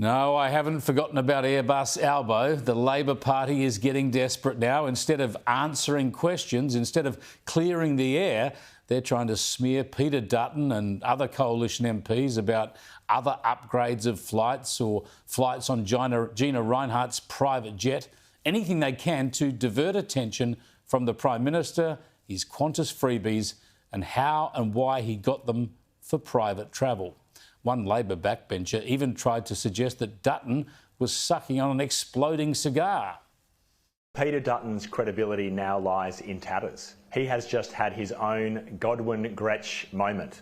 No, I haven't forgotten about Airbus Albo. The Labor Party is getting desperate now. Instead of answering questions, instead of clearing the air, they're trying to smear Peter Dutton and other Coalition MPs about other upgrades of flights or flights on Gina Rinehart's private jet. Anything they can to divert attention from the Prime Minister, his Qantas freebies, and how and why he got them for private travel. One Labor backbencher even tried to suggest that Dutton was sucking on an exploding cigar. Peter Dutton's credibility now lies in tatters. He has just had his own Godwin Gretsch moment.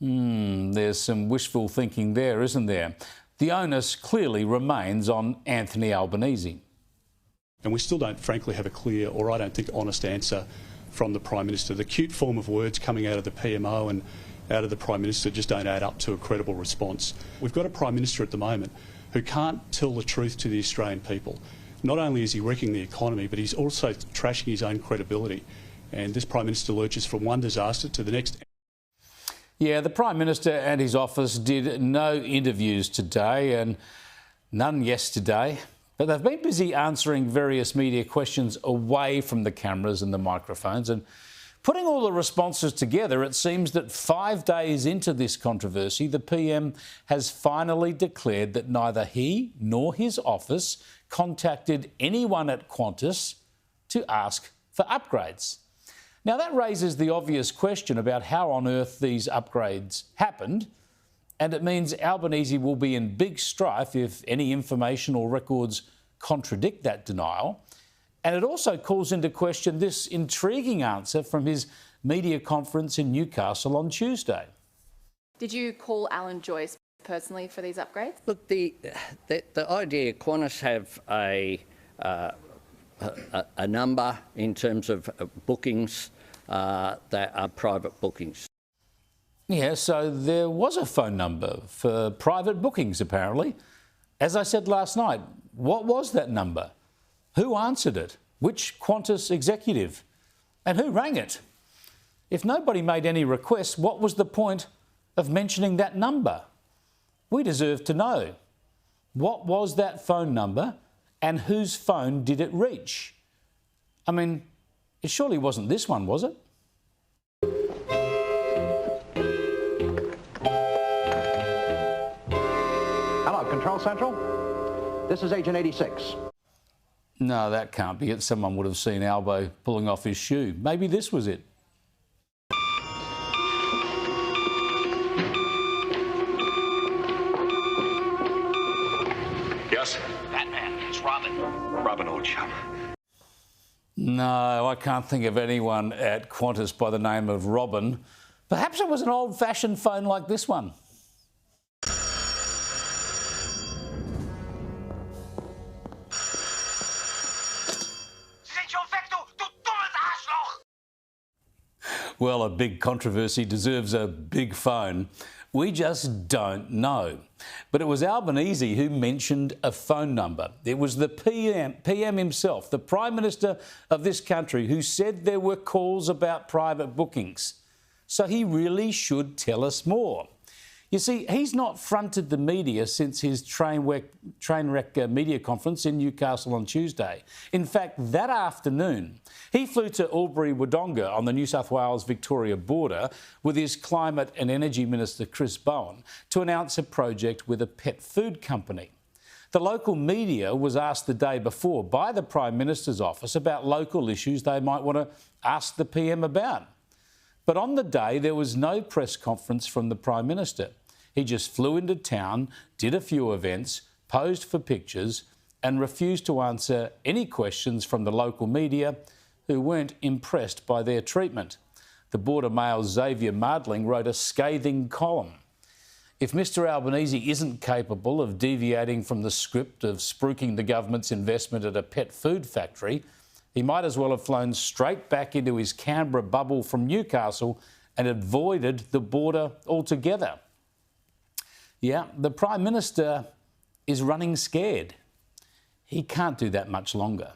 There's some wishful thinking there, isn't there? The onus clearly remains on Anthony Albanese. And we still don't, frankly, have a clear, or I don't think, honest answer from the Prime Minister. The cute form of words coming out of the PMO and out of the Prime Minister just don't add up to a credible response. We've got a Prime Minister at the moment who can't tell the truth to the Australian people. Not only is he wrecking the economy, but he's also trashing his own credibility. And this Prime Minister lurches from one disaster to the next. Yeah, the Prime Minister and his office did no interviews today and none yesterday. But they've been busy answering various media questions away from the cameras and the microphones. And putting all the responses together, it seems that 5 days into this controversy, the PM has finally declared that neither he nor his office contacted anyone at Qantas to ask for upgrades. Now, that raises the obvious question about how on earth these upgrades happened, and it means Albanese will be in big strife if any information or records contradict that denial. And it also calls into question this intriguing answer from his media conference in Newcastle on Tuesday. Did you call Alan Joyce personally for these upgrades? Look, the idea Qantas have a number in terms of bookings that are private bookings. Yeah, so there was a phone number for private bookings, apparently. As I said last night, what was that number? Who answered it? Which Qantas executive? And who rang it? If nobody made any requests, what was the point of mentioning that number? We deserve to know. What was that phone number and whose phone did it reach? I mean, it surely wasn't this one, was it? Hello, Control Central. This is Agent 86. No, that can't be it. Someone would have seen Albo pulling off his shoe. Maybe this was it. Yes? Batman, it's Robin. Robin, old chum. No, I can't think of anyone at Qantas by the name of Robin. Perhaps it was an old-fashioned phone like this one. Well, a big controversy deserves a big phone. We just don't know. But it was Albanese who mentioned a phone number. It was the PM himself, the Prime Minister of this country, who said there were calls about private bookings. So he really should tell us more. You see, he's not fronted the media since his train wreck media conference in Newcastle on Tuesday. In fact, that afternoon, he flew to Albury-Wodonga on the New South Wales-Victoria border with his Climate and Energy Minister Chris Bowen to announce a project with a pet food company. The local media was asked the day before by the Prime Minister's office about local issues they might want to ask the PM about. But on the day, there was no press conference from the Prime Minister. He just flew into town, did a few events, posed for pictures and refused to answer any questions from the local media who weren't impressed by their treatment. The Border Mail's Xavier Mardling wrote a scathing column. If Mr Albanese isn't capable of deviating from the script of spruiking the government's investment at a pet food factory, he might as well have flown straight back into his Canberra bubble from Newcastle and avoided the border altogether. Yeah, the Prime Minister is running scared. He can't do that much longer.